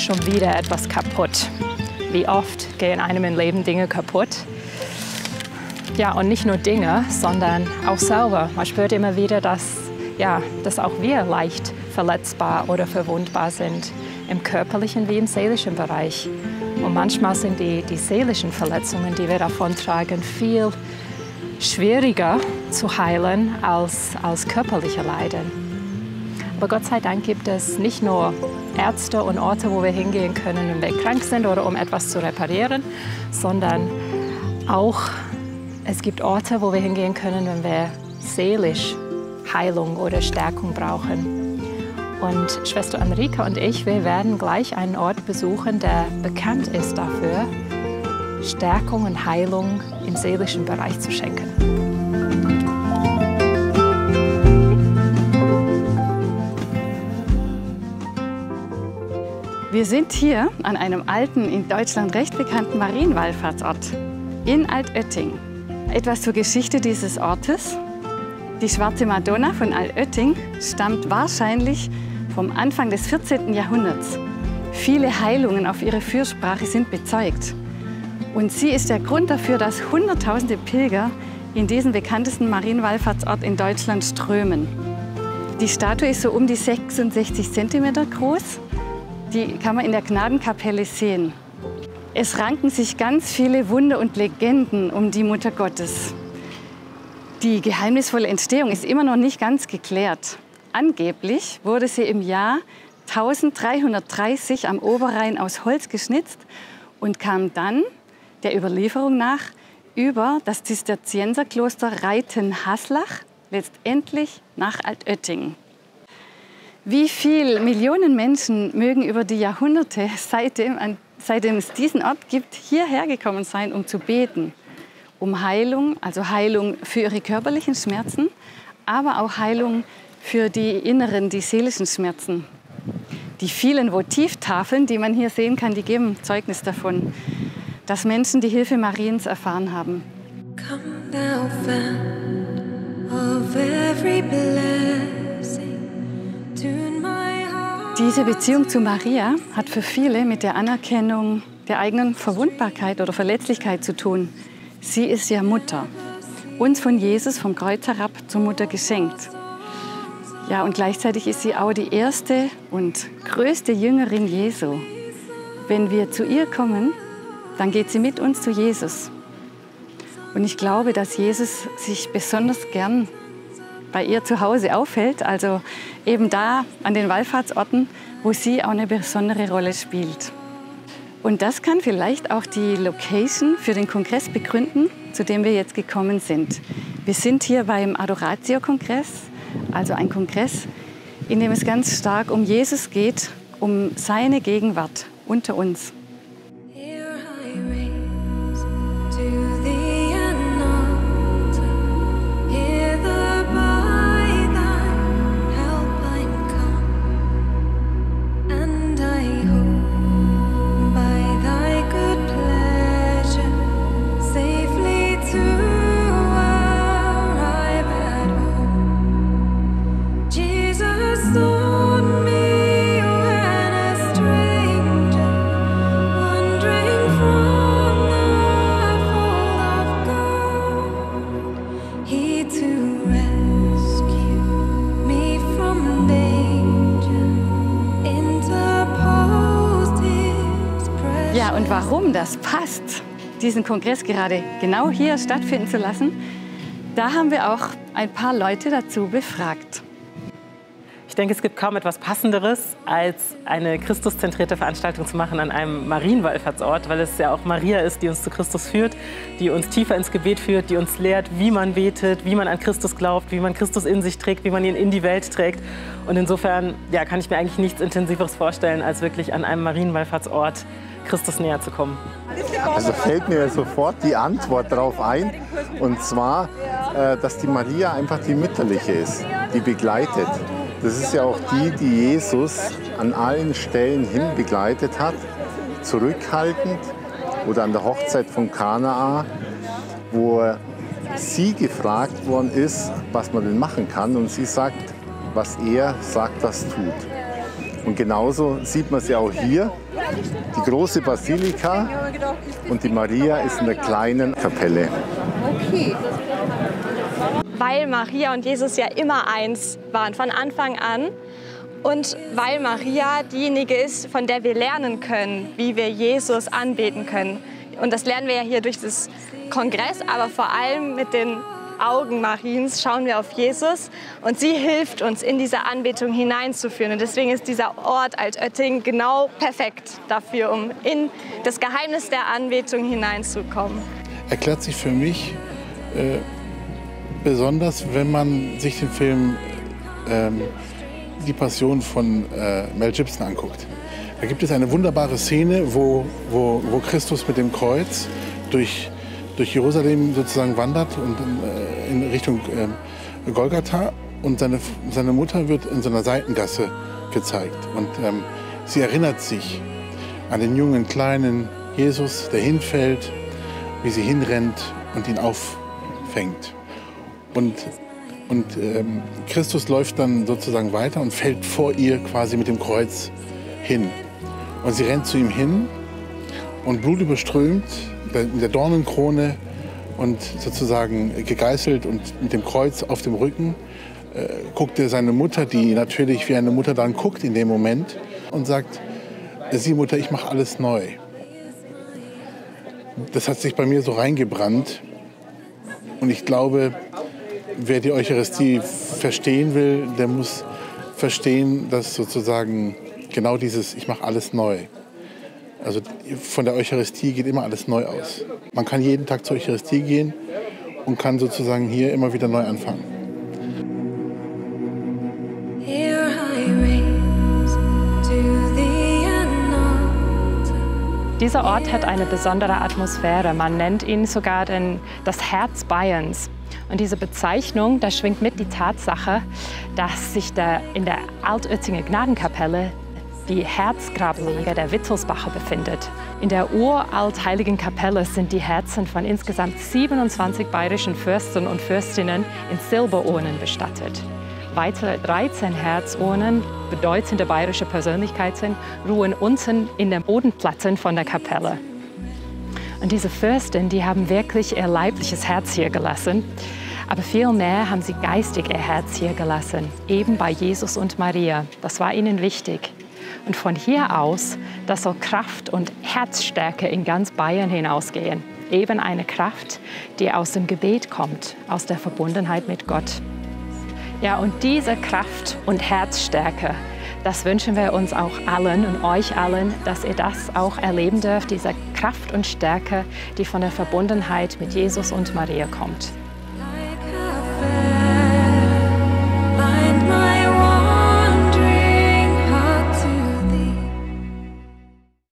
schon wieder etwas kaputt. Wie oft gehen einem im Leben Dinge kaputt? Ja, und nicht nur Dinge, sondern auch selber. Man spürt immer wieder, dass auch wir leicht verletzbar oder verwundbar sind, im körperlichen wie im seelischen Bereich. Und manchmal sind die seelischen Verletzungen, die wir davontragen, viel schwieriger zu heilen als körperliche Leiden. Aber Gott sei Dank gibt es nicht nur Ärzte und Orte, wo wir hingehen können, wenn wir krank sind oder um etwas zu reparieren, sondern auch es gibt Orte, wo wir hingehen können, wenn wir seelisch Heilung oder Stärkung brauchen. Und Schwester Enrica und ich, wir werden gleich einen Ort besuchen, der bekannt ist dafür, Stärkung und Heilung im seelischen Bereich zu schenken. Wir sind hier an einem alten, in Deutschland recht bekannten Marienwallfahrtsort in Altötting. Etwas zur Geschichte dieses Ortes. Die Schwarze Madonna von Altötting stammt wahrscheinlich vom Anfang des 14. Jahrhunderts. Viele Heilungen auf ihre Fürsprache sind bezeugt. Und sie ist der Grund dafür, dass Hunderttausende Pilger in diesen bekanntesten Marienwallfahrtsort in Deutschland strömen. Die Statue ist so um die 66 cm groß. Die kann man in der Gnadenkapelle sehen. Es ranken sich ganz viele Wunder und Legenden um die Mutter Gottes. Die geheimnisvolle Entstehung ist immer noch nicht ganz geklärt. Angeblich wurde sie im Jahr 1330 am Oberrhein aus Holz geschnitzt und kam dann, der Überlieferung nach, über das Zisterzienserkloster Reiten-Haslach letztendlich nach Altötting. Wie viele Millionen Menschen mögen über die Jahrhunderte, seitdem es diesen Ort gibt, hierher gekommen sein, um zu beten. Um Heilung, also Heilung für ihre körperlichen Schmerzen, aber auch Heilung für die inneren, die seelischen Schmerzen. Die vielen Votivtafeln, die man hier sehen kann, die geben Zeugnis davon, dass Menschen die Hilfe Mariens erfahren haben. Come thou fount of every blessing, tune my heart. Diese Beziehung zu Maria hat für viele mit der Anerkennung der eigenen Verwundbarkeit oder Verletzlichkeit zu tun. Sie ist ja Mutter, uns von Jesus vom Kreuz herab zur Mutter geschenkt. Ja, und gleichzeitig ist sie auch die erste und größte Jüngerin Jesu. Wenn wir zu ihr kommen, dann geht sie mit uns zu Jesus. Und ich glaube, dass Jesus sich besonders gern bei ihr zu Hause aufhält, also eben da an den Wallfahrtsorten, wo sie auch eine besondere Rolle spielt. Und das kann vielleicht auch die Location für den Kongress begründen, zu dem wir jetzt gekommen sind. Wir sind hier beim Adoratio-Kongress, also ein Kongress, in dem es ganz stark um Jesus geht, um seine Gegenwart unter uns. Here I raise to thee an altar, hither by thine help I'm come, and I hope by thy good pleasure safely to arrive at home. Jesus sought me when a stranger, wandering from the fold of God, he to rescue me from danger interposed his precious. Ja, und warum das passt, diesen Kongress gerade genau hier stattfinden zu lassen, da haben wir auch ein paar Leute dazu befragt. Ich denke, es gibt kaum etwas Passenderes, als eine christuszentrierte Veranstaltung zu machen an einem Marienwallfahrtsort, weil es ja auch Maria ist, die uns zu Christus führt, die uns tiefer ins Gebet führt, die uns lehrt, wie man betet, wie man an Christus glaubt, wie man Christus in sich trägt, wie man ihn in die Welt trägt. Und insofern ja, kann ich mir eigentlich nichts Intensiveres vorstellen, als wirklich an einem Marienwallfahrtsort Christus näher zu kommen. Also fällt mir sofort die Antwort darauf ein, und zwar, dass die Maria einfach die Mütterliche ist, die begleitet. Das ist ja auch die, die Jesus an allen Stellen hin begleitet hat, zurückhaltend, oder an der Hochzeit von Kanaa, wo sie gefragt worden ist, was man denn machen kann, und sie sagt, was er sagt, das tut. Und genauso sieht man sie auch hier, die große Basilika und die Maria ist in der kleinen Kapelle. Weil Maria und Jesus ja immer eins waren, von Anfang an. Und weil Maria diejenige ist, von der wir lernen können, wie wir Jesus anbeten können. Und das lernen wir ja hier durch das Kongress, aber vor allem mit den Augen Mariens schauen wir auf Jesus. Und sie hilft uns, in diese Anbetung hineinzuführen. Und deswegen ist dieser Ort Altötting genau perfekt dafür, um in das Geheimnis der Anbetung hineinzukommen. Erklärt sich für mich besonders, wenn man sich den Film Die Passion von Mel Gibson anguckt. Da gibt es eine wunderbare Szene, wo Christus mit dem Kreuz durch Jerusalem sozusagen wandert und in Richtung Golgatha. Und seine Mutter wird in so einer Seitengasse gezeigt. Und sie erinnert sich an den jungen, kleinen Jesus, der hinfällt, wie sie hinrennt und ihn auffängt. Und Christus läuft dann sozusagen weiter und fällt vor ihr quasi mit dem Kreuz hin. Und sie rennt zu ihm hin und blutüberströmt, mit der Dornenkrone und sozusagen gegeißelt und mit dem Kreuz auf dem Rücken, guckt er seine Mutter, die natürlich wie eine Mutter dann guckt in dem Moment und sagt, sieh Mutter, ich mache alles neu. Das hat sich bei mir so reingebrannt und ich glaube, wer die Eucharistie verstehen will, der muss verstehen, dass sozusagen genau dieses ich mache alles neu. Also von der Eucharistie geht immer alles neu aus. Man kann jeden Tag zur Eucharistie gehen und kann sozusagen hier immer wieder neu anfangen. Here I raise to the unknown. Dieser Ort hat eine besondere Atmosphäre. Man nennt ihn sogar das Herz Bayerns. Und diese Bezeichnung, da schwingt mit die Tatsache, dass sich in der Altöttinger Gnadenkapelle die Herzgrablage der Wittelsbacher befindet. In der uralt heiligen Kapelle sind die Herzen von insgesamt 27 bayerischen Fürsten und Fürstinnen in Silberurnen bestattet. Weitere 13 Herzurnen, bedeutende bayerische Persönlichkeiten, ruhen unten in den Bodenplatten von der Kapelle. Und diese Fürsten, die haben wirklich ihr leibliches Herz hier gelassen, aber vielmehr haben sie geistig ihr Herz hier gelassen, eben bei Jesus und Maria. Das war ihnen wichtig. Und von hier aus, das soll Kraft und Herzstärke in ganz Bayern hinausgehen. Eben eine Kraft, die aus dem Gebet kommt, aus der Verbundenheit mit Gott. Ja, und diese Kraft und Herzstärke, das wünschen wir uns auch allen und euch allen, dass ihr das auch erleben dürft, diese Kraft und Stärke, die von der Verbundenheit mit Jesus und Maria kommt. Like a